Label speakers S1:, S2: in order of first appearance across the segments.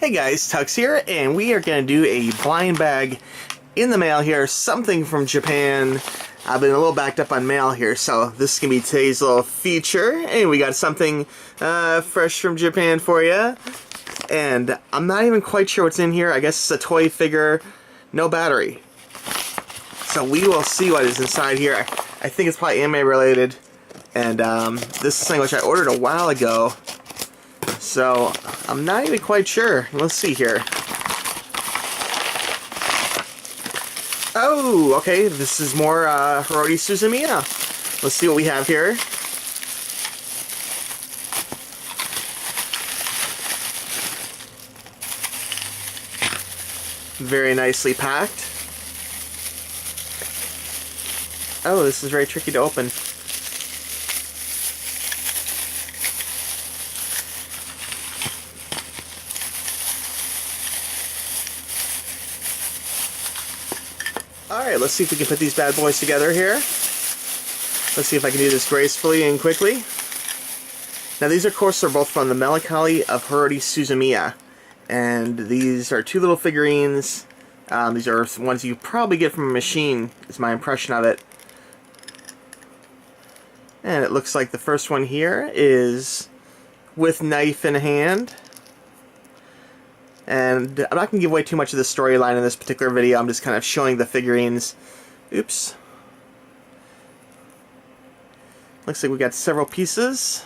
S1: Hey guys, Tuxx here, and we are going to do a blind bag in the mail here, something from Japan. I've been a little backed up on mail here, so this is going to be today's little feature. And we got something fresh from Japan for you. And I'm not even quite sure what's in here. I guess it's a toy figure, no battery. So we will see what is inside here. I think it's probably anime related. And this is something which I ordered a while ago. So, I'm not even quite sure. Let's see here. Oh, okay. This is more Hirori Suzumiya. Let's see what we have here. Very nicely packed. Oh, this is very tricky to open. Alright, let's see if we can put these bad boys together here. Let's see if I can do this gracefully and quickly. Now these, of course, are both from the Melancholy of Hirori Suzumiya. And these are two little figurines. These are ones you probably get from a machine, is my impression of it. And it looks like the first one here is with knife in hand. And I'm not going to give away too much of the storyline in this particular video. I'm just kind of showing the figurines. Oops. Looks like we got several pieces.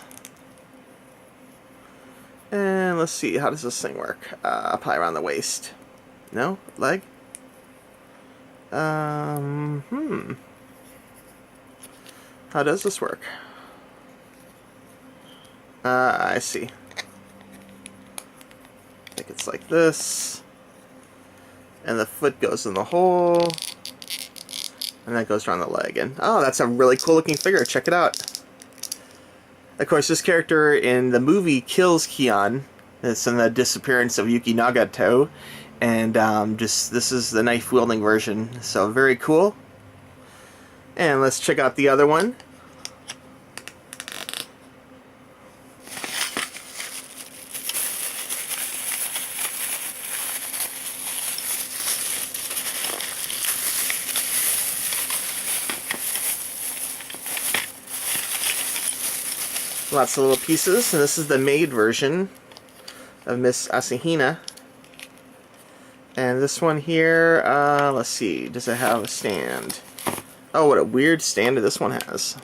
S1: And let's see, how does this thing work? Probably around the waist. No? Leg? How does this work? I see. I think it's like this, and the foot goes in the hole, and that goes around the leg. And oh, that's a really cool looking figure. Check it out. Of course, this character in the movie kills Kion. It's in the disappearance of Yuki Nagato, and this is the knife wielding version. So very cool. And let's check out the other one. Lots of little pieces, and this is the made version of Miss Asahina. And this one here, let's see, does it have a stand? Oh, what a weird stand this one has.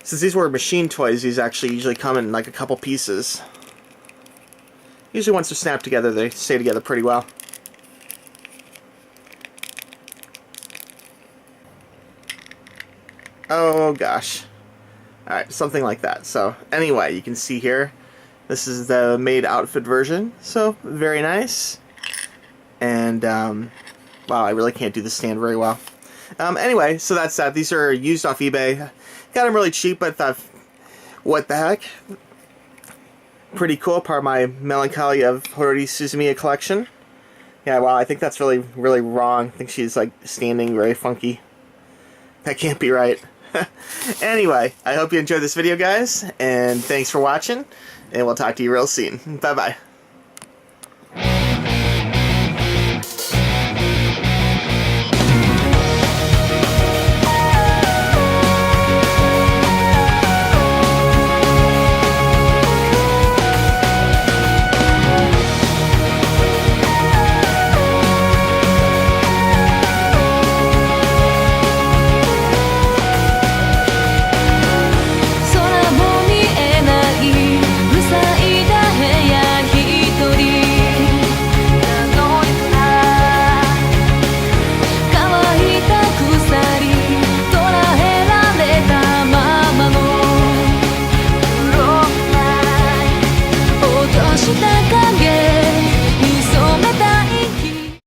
S1: Since these were machine toys, these actually usually come in like a couple pieces. Usually once they're snapped together, they stay together pretty well. Oh gosh. Alright, something like that. So anyway, you can see here, this is the made outfit version. So very nice. And wow, I really can't do the stand very well. Anyway, so that's that. These are used off eBay. Got them really cheap, but I thought, what the heck? Pretty cool, part of my Melancholy of Hirori Suzumiya collection. Yeah, wow, I think that's really, really wrong. I think she's like standing very funky. That can't be right. Anyway, I hope you enjoyed this video, guys, and thanks for watching, and we'll talk to you real soon. Bye-bye.